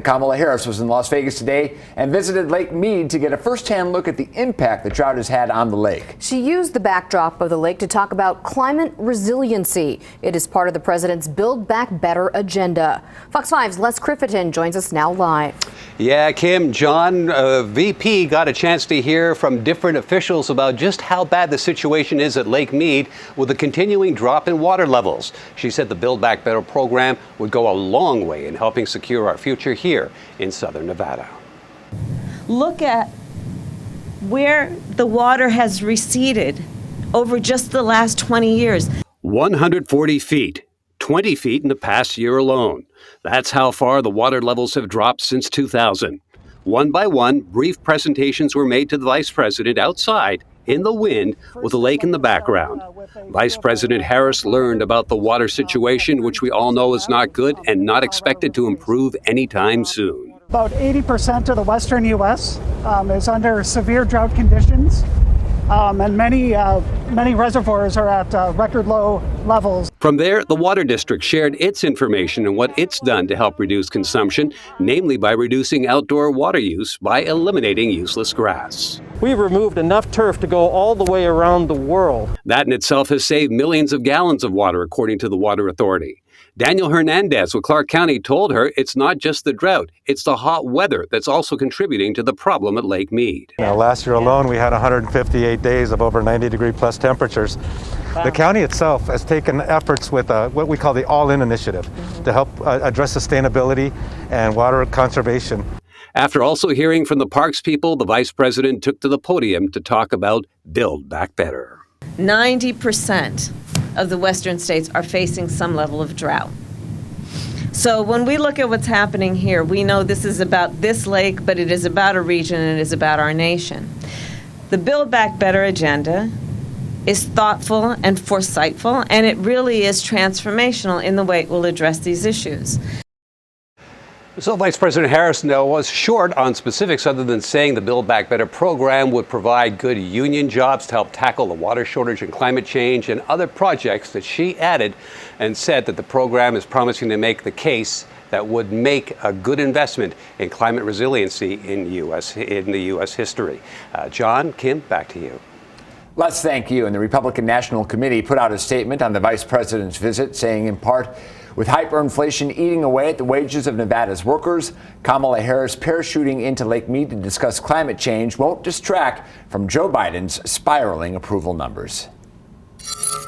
Kamala Harris was in Las Vegas today and visited Lake Mead to get a first-hand look at the impact the drought has had on the lake. She used the backdrop of the lake to talk about climate resiliency. It is part of the president's Build Back Better agenda. Fox 5's Les Criffeton joins us now live. Yeah, Kim, John, VP got a chance to hear from different officials about just how bad the situation is at Lake Mead with a continuing drop in water levels. She said the Build Back Better program would go a long way in helping secure our future here in southern Nevada. Look at where the water has receded over just the last 20 years. 140 feet. 20 feet in the past year alone. That's how far the water levels have dropped since 2000. One by one, brief presentations were made to the vice president outside in the wind with a lake in the background. Vice President Harris learned about the water situation, which we all know is not good and not expected to improve anytime soon. About 80% of the western U.S. Is under severe drought conditions. And many reservoirs are at record low levels. From there, the Water District shared its information and what it's done to help reduce consumption, namely by reducing outdoor water use by eliminating useless grass. We've removed enough turf to go all the way around the world. That in itself has saved millions of gallons of water, according to the Water Authority. Daniel Hernandez with Clark County told her it's not just the drought, it's the hot weather that's also contributing to the problem at Lake Mead. Last year alone, we had 158 days of over 90-degree plus temperatures. Wow. The county itself has taken efforts with what we call the All-In Initiative to help address sustainability and water conservation. After also hearing from the parks people, the vice president took to the podium to talk about Build Back Better. 90% of the western states are facing some level of drought. So when we look at what's happening here, we know this is about this lake, but it is about a region and it is about our nation. The Build Back Better agenda is thoughtful and foresightful, and it really is transformational in the way it will address these issues. So Vice President Harris was short on specifics other than saying the Build Back Better program would provide good union jobs to help tackle the water shortage and climate change and other projects that she added, and said that the program is promising to make the case that would make a good investment in climate resiliency in the U.S. history. John, Kim, back to you. Let's thank you. And the Republican National Committee put out a statement on the vice president's visit, saying in part, with hyperinflation eating away at the wages of Nevada's workers, Kamala Harris parachuting into Lake Mead to discuss climate change won't distract from Joe Biden's spiraling approval numbers.